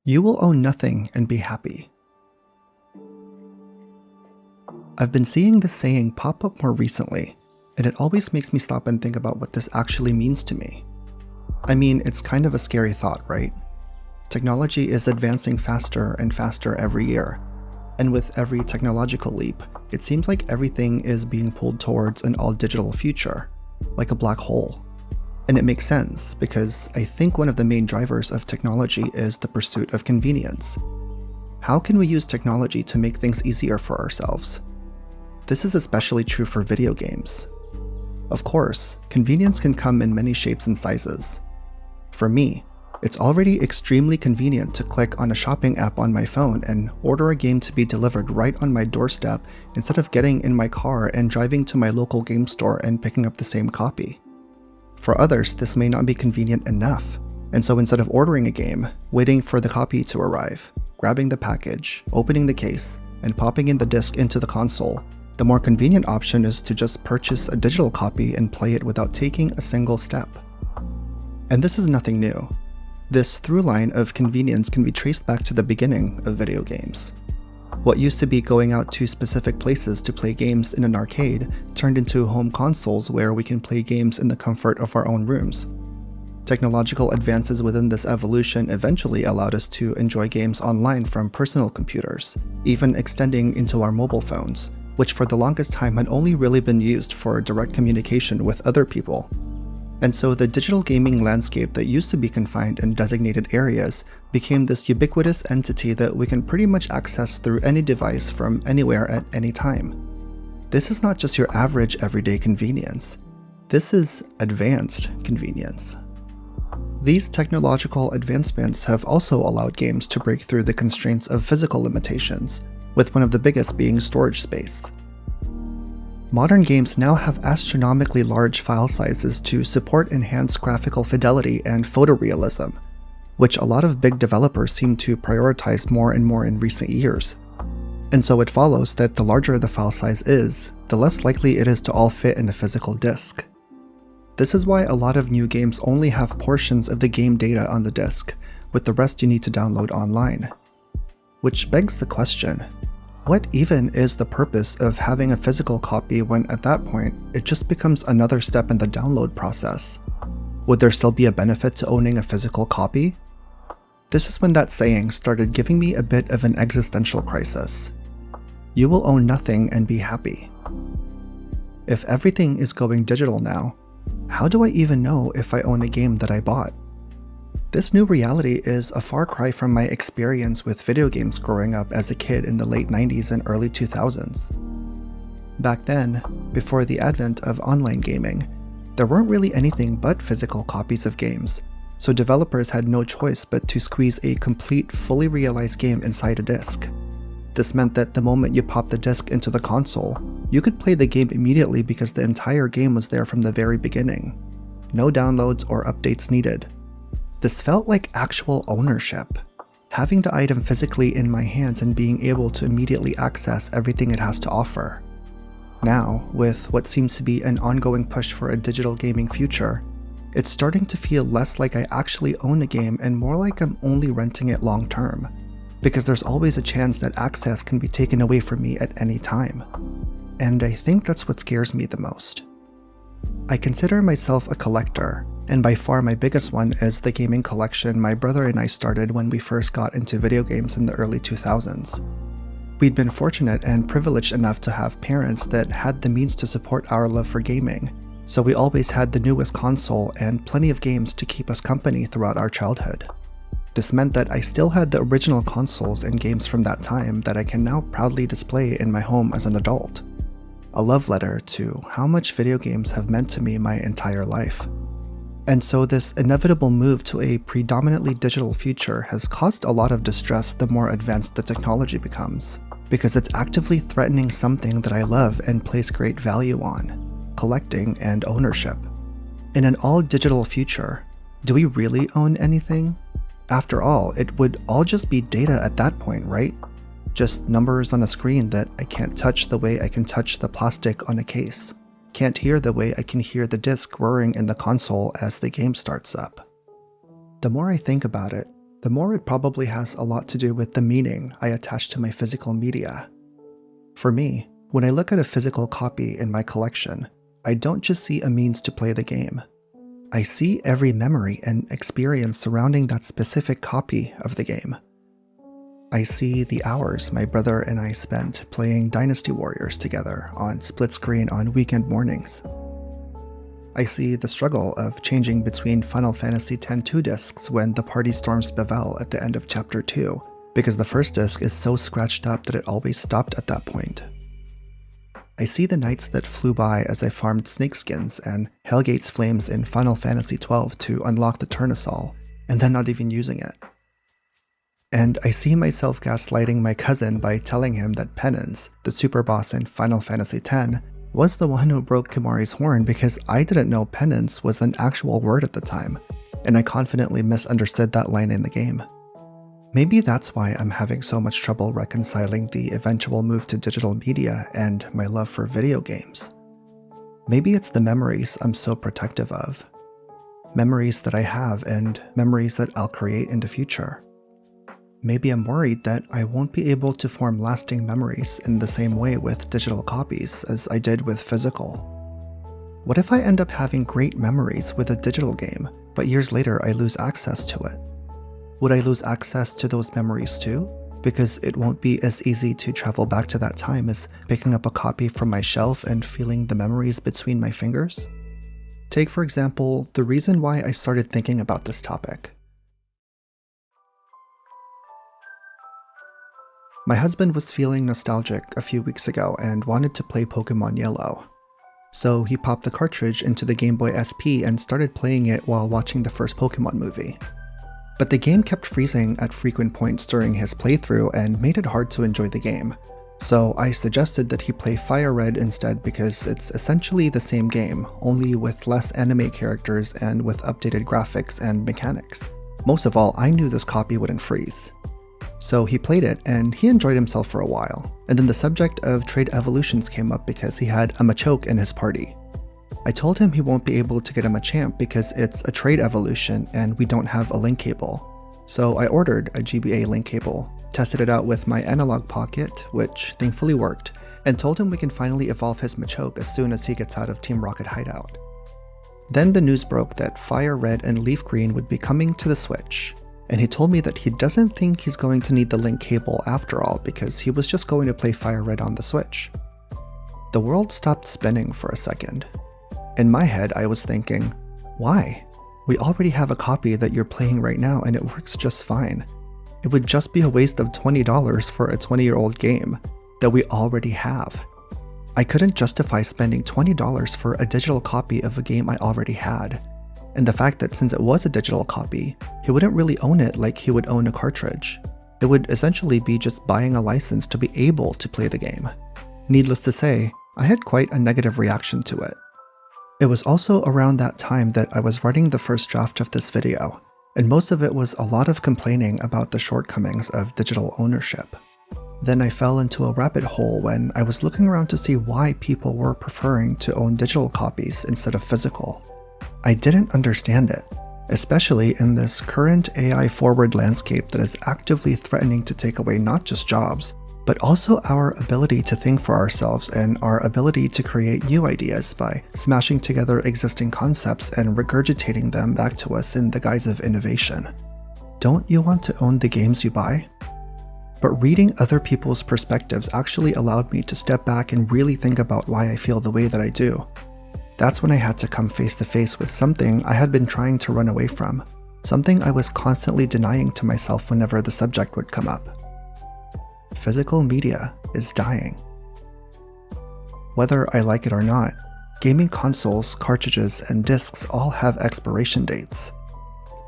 You will own nothing and be happy. I've been seeing this saying pop up more recently, and it always makes me stop and think about what this actually means to me. I mean, it's kind of a scary thought, right? Technology is advancing faster and faster every year, and with every technological leap, it seems like everything is being pulled towards an all-digital future, like a black hole. And it makes sense, because I think one of the main drivers of technology is the pursuit of convenience. How can we use technology to make things easier for ourselves? This is especially true for video games. Of course, convenience can come in many shapes and sizes. For me, it's already extremely convenient to click on a shopping app on my phone and order a game to be delivered right on my doorstep instead of getting in my car and driving to my local game store and picking up the same copy. For others, this may not be convenient enough, and so instead of ordering a game, waiting for the copy to arrive, grabbing the package, opening the case, and popping in the disc into the console, the more convenient option is to just purchase a digital copy and play it without taking a single step. And this is nothing new. This through line of convenience can be traced back to the beginning of video games. What used to be going out to specific places to play games in an arcade turned into home consoles where we can play games in the comfort of our own rooms. Technological advances within this evolution eventually allowed us to enjoy games online from personal computers, even extending into our mobile phones, which for the longest time had only really been used for direct communication with other people. And so the digital gaming landscape that used to be confined in designated areas became this ubiquitous entity that we can pretty much access through any device from anywhere at any time. This is not just your average everyday convenience. This is advanced convenience. These technological advancements have also allowed games to break through the constraints of physical limitations, with one of the biggest being storage space. Modern games now have astronomically large file sizes to support enhanced graphical fidelity and photorealism, which a lot of big developers seem to prioritize more and more in recent years. And so it follows that the larger the file size is, the less likely it is to all fit in a physical disk. This is why a lot of new games only have portions of the game data on the disk, with the rest you need to download online. Which begs the question, what even is the purpose of having a physical copy when at that point it just becomes another step in the download process? Would there still be a benefit to owning a physical copy? This is when that saying started giving me a bit of an existential crisis. You will own nothing and be happy. If everything is going digital now, how do I even know if I own a game that I bought? This new reality is a far cry from my experience with video games growing up as a kid in the late 90s and early 2000s. Back then, before the advent of online gaming, there weren't really anything but physical copies of games, so developers had no choice but to squeeze a complete, fully realized game inside a disc. This meant that the moment you popped the disc into the console, you could play the game immediately because the entire game was there from the very beginning. No downloads or updates needed. This felt like actual ownership, having the item physically in my hands and being able to immediately access everything it has to offer. Now, with what seems to be an ongoing push for a digital gaming future, it's starting to feel less like I actually own a game and more like I'm only renting it long term, because there's always a chance that access can be taken away from me at any time. And I think that's what scares me the most. I consider myself a collector, and by far my biggest one is the gaming collection my brother and I started when we first got into video games in the early 2000s. We'd been fortunate and privileged enough to have parents that had the means to support our love for gaming, so we always had the newest console and plenty of games to keep us company throughout our childhood. This meant that I still had the original consoles and games from that time that I can now proudly display in my home as an adult. A love letter to how much video games have meant to me my entire life. And so this inevitable move to a predominantly digital future has caused a lot of distress the more advanced the technology becomes, because it's actively threatening something that I love and place great value on: collecting and ownership. In an all-digital future, do we really own anything? After all, it would all just be data at that point, right? Just numbers on a screen that I can't touch the way I can touch the plastic on a case. Can't hear the way I can hear the disc whirring in the console as the game starts up. The more I think about it, the more it probably has a lot to do with the meaning I attach to my physical media. For me, when I look at a physical copy in my collection, I don't just see a means to play the game. I see every memory and experience surrounding that specific copy of the game. I see the hours my brother and I spent playing Dynasty Warriors together on split screen on weekend mornings. I see the struggle of changing between Final Fantasy X 2 discs when the party storms Bevel at the end of Chapter 2, because the first disc is so scratched up that it always stopped at that point. I see the nights that flew by as I farmed snakeskins and Hellgate's flames in Final Fantasy XII to unlock the Tournesol, and then not even using it. And I see myself gaslighting my cousin by telling him that Penance, the super boss in Final Fantasy X, was the one who broke Kimahri's horn because I didn't know penance was an actual word at the time, and I confidently misunderstood that line in the game. Maybe that's why I'm having so much trouble reconciling the eventual move to digital media and my love for video games. Maybe it's the memories I'm so protective of. Memories that I have and memories that I'll create in the future. Maybe I'm worried that I won't be able to form lasting memories in the same way with digital copies as I did with physical. What if I end up having great memories with a digital game, but years later I lose access to it? Would I lose access to those memories too? Because it won't be as easy to travel back to that time as picking up a copy from my shelf and feeling the memories between my fingers? Take, for example, the reason why I started thinking about this topic. My husband was feeling nostalgic a few weeks ago and wanted to play Pokémon Yellow. So he popped the cartridge into the Game Boy SP and started playing it while watching the first Pokémon movie. But the game kept freezing at frequent points during his playthrough and made it hard to enjoy the game. So I suggested that he play FireRed instead because it's essentially the same game, only with less anime characters and with updated graphics and mechanics. Most of all, I knew this copy wouldn't freeze. So he played it, and he enjoyed himself for a while, and then the subject of trade evolutions came up because he had a Machoke in his party. I told him he won't be able to get a Machamp because it's a trade evolution and we don't have a link cable. So I ordered a GBA link cable, tested it out with my analog pocket, which thankfully worked, and told him we can finally evolve his Machoke as soon as he gets out of Team Rocket hideout. Then the news broke that FireRed and LeafGreen would be coming to the Switch, and he told me that he doesn't think he's going to need the link cable after all because he was just going to play FireRed on the Switch. The world stopped spinning for a second. In my head, I was thinking, why? We already have a copy that you're playing right now and it works just fine. It would just be a waste of $20 for a 20-year-old game that we already have. I couldn't justify spending $20 for a digital copy of a game I already had. And the fact that since it was a digital copy, he wouldn't really own it like he would own a cartridge. It would essentially be just buying a license to be able to play the game. Needless to say, I had quite a negative reaction to it. It was also around that time that I was writing the first draft of this video, and most of it was a lot of complaining about the shortcomings of digital ownership. Then I fell into a rabbit hole when I was looking around to see why people were preferring to own digital copies instead of physical. I didn't understand it, especially in this current AI-forward landscape that is actively threatening to take away not just jobs, but also our ability to think for ourselves and our ability to create new ideas by smashing together existing concepts and regurgitating them back to us in the guise of innovation. Don't you want to own the games you buy? But reading other people's perspectives actually allowed me to step back and really think about why I feel the way that I do. That's when I had to come face to face with something I had been trying to run away from, something I was constantly denying to myself whenever the subject would come up. Physical media is dying. Whether I like it or not, gaming consoles, cartridges, and discs all have expiration dates.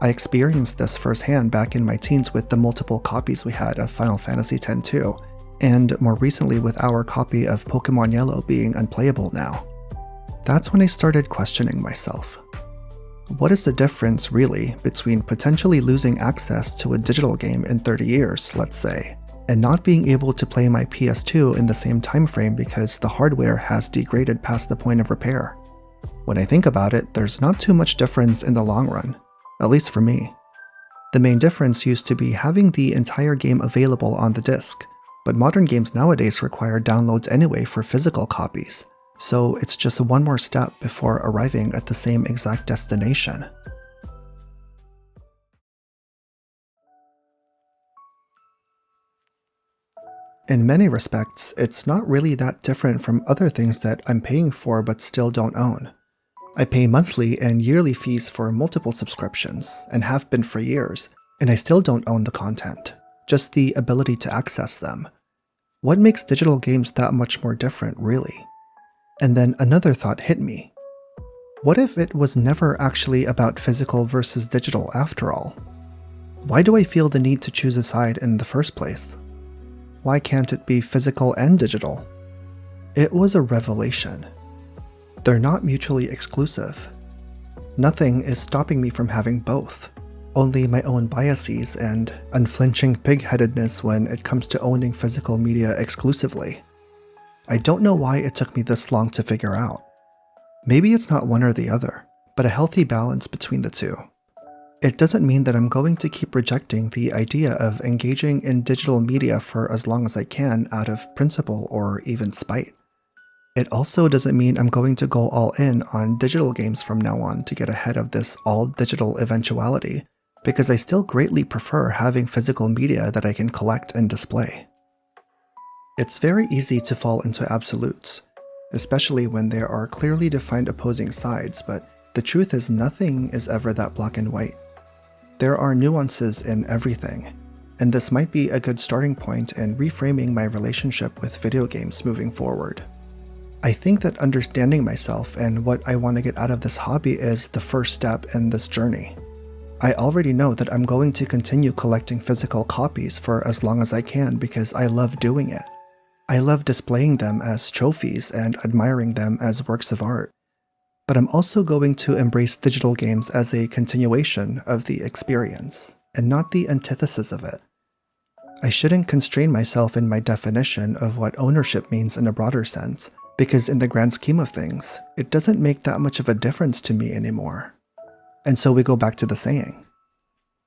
I experienced this firsthand back in my teens with the multiple copies we had of Final Fantasy X-2, and more recently with our copy of Pokémon Yellow being unplayable now. That's when I started questioning myself. What is the difference, really, between potentially losing access to a digital game in 30 years, let's say, and not being able to play my PS2 in the same time frame because the hardware has degraded past the point of repair? When I think about it, there's not too much difference in the long run, at least for me. The main difference used to be having the entire game available on the disc, but modern games nowadays require downloads anyway for physical copies, so it's just one more step before arriving at the same exact destination. In many respects, it's not really that different from other things that I'm paying for but still don't own. I pay monthly and yearly fees for multiple subscriptions, and have been for years, and I still don't own the content, just the ability to access them. What makes digital games that much more different, really? And then another thought hit me. What if it was never actually about physical versus digital after all? Why do I feel the need to choose a side in the first place? Why can't it be physical and digital? It was a revelation. They're not mutually exclusive. Nothing is stopping me from having both. Only my own biases and unflinching pig-headedness when it comes to owning physical media exclusively. I don't know why it took me this long to figure out. Maybe it's not one or the other, but a healthy balance between the two. It doesn't mean that I'm going to keep rejecting the idea of engaging in digital media for as long as I can out of principle or even spite. It also doesn't mean I'm going to go all in on digital games from now on to get ahead of this all-digital eventuality, because I still greatly prefer having physical media that I can collect and display. It's very easy to fall into absolutes, especially when there are clearly defined opposing sides, but the truth is nothing is ever that black and white. There are nuances in everything, and this might be a good starting point in reframing my relationship with video games moving forward. I think that understanding myself and what I want to get out of this hobby is the first step in this journey. I already know that I'm going to continue collecting physical copies for as long as I can because I love doing it. I love displaying them as trophies and admiring them as works of art. But I'm also going to embrace digital games as a continuation of the experience, and not the antithesis of it. I shouldn't constrain myself in my definition of what ownership means in a broader sense, because in the grand scheme of things, it doesn't make that much of a difference to me anymore. And so we go back to the saying,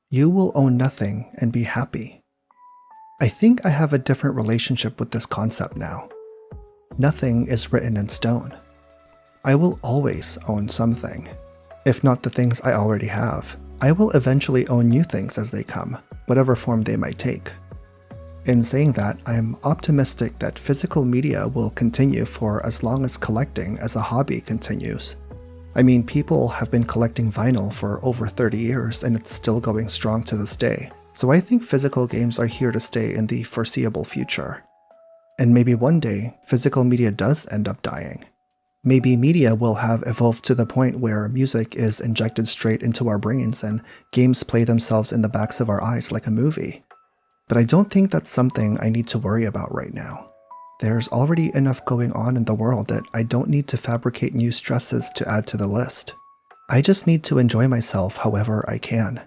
you will own nothing and be happy. I think I have a different relationship with this concept now. Nothing is written in stone. I will always own something. If not the things I already have, I will eventually own new things as they come, whatever form they might take. In saying that, I'm optimistic that physical media will continue for as long as collecting as a hobby continues. I mean, people have been collecting vinyl for over 30 years and it's still going strong to this day, so I think physical games are here to stay in the foreseeable future. And maybe one day, physical media does end up dying. Maybe media will have evolved to the point where music is injected straight into our brains and games play themselves in the backs of our eyes like a movie. But I don't think that's something I need to worry about right now. There's already enough going on in the world that I don't need to fabricate new stresses to add to the list. I just need to enjoy myself however I can.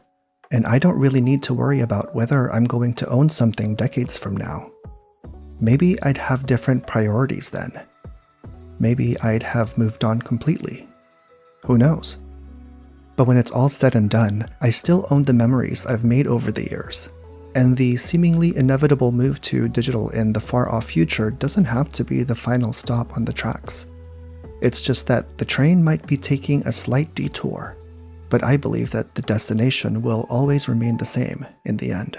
And I don't really need to worry about whether I'm going to own something decades from now. Maybe I'd have different priorities then. Maybe I'd have moved on completely. Who knows? But when it's all said and done, I still own the memories I've made over the years. And the seemingly inevitable move to digital in the far-off future doesn't have to be the final stop on the tracks. It's just that the train might be taking a slight detour, but I believe that the destination will always remain the same in the end.